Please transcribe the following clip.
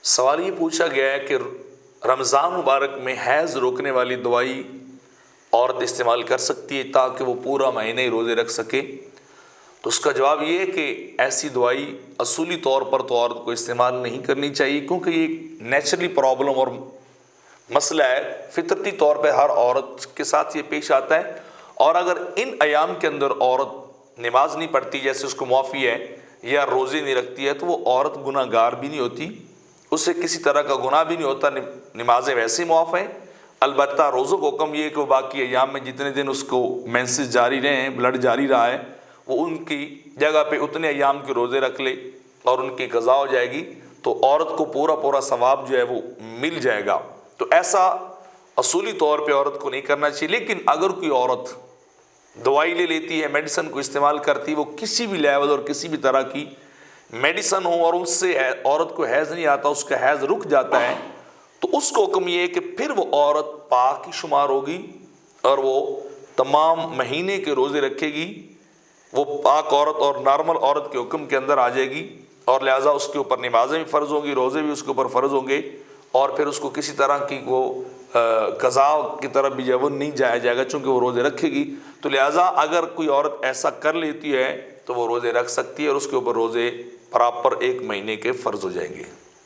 سوال یہ پوچھا گیا ہے کہ رمضان مبارک میں حیض روکنے والی دوائی عورت استعمال کر سکتی ہے تاکہ وہ پورا مہینہ ہی روزے رکھ سکے؟ تو اس کا جواب یہ ہے کہ ایسی دوائی اصولی طور پر تو عورت کو استعمال نہیں کرنی چاہیے، کیونکہ یہ ایک نیچرلی پرابلم اور مسئلہ ہے، فطرتی طور پہ ہر عورت کے ساتھ یہ پیش آتا ہے۔ اور اگر ان ایام کے اندر عورت نماز نہیں پڑھتی، جیسے اس کو معافی ہے، یا روزے نہیں رکھتی ہے، تو وہ عورت گناہ گار بھی نہیں ہوتی، اسے کسی طرح کا گناہ بھی نہیں ہوتا، نمازیں ویسے ہی معاف ہیں۔ البتہ روزوں کو حکم یہ ہے کہ وہ باقی ایام میں جتنے دن اس کو مینسز جاری رہے ہیں، بلڈ جاری رہا ہے، وہ ان کی جگہ پہ اتنے ایام کے روزے رکھ لے اور ان کی قضا ہو جائے گی، تو عورت کو پورا ثواب جو ہے وہ مل جائے گا۔ تو ایسا اصولی طور پہ عورت کو نہیں کرنا چاہیے۔ لیکن اگر کوئی عورت دوائی لے لیتی ہے، میڈیسن کو استعمال کرتی ہے، وہ کسی بھی لیول اور کسی بھی طرح کی میڈیسن ہو، اور اس سے عورت کو حیض نہیں آتا، اس کا حیض رک جاتا ہے، تو اس کو حکم یہ ہے کہ پھر وہ عورت پاک ہی شمار ہوگی اور وہ تمام مہینے کے روزے رکھے گی، وہ پاک عورت اور نارمل عورت کے حکم کے اندر آ جائے گی، اور لہٰذا اس کے اوپر نمازیں بھی فرض ہوں گی، روزے بھی اس کے اوپر فرض ہوں گے، اور پھر اس کو کسی طرح کی وہ قضا کی طرف بھی جو نہیں جایا جائے گا، چونکہ وہ روزے رکھے گی۔ تو لہٰذا اگر کوئی عورت ایسا کر لیتی ہے تو وہ روزے رکھ سکتی ہے، اور اس کے اوپر روزے پراپر 1 مہینے کے فرض ہو جائیں گے۔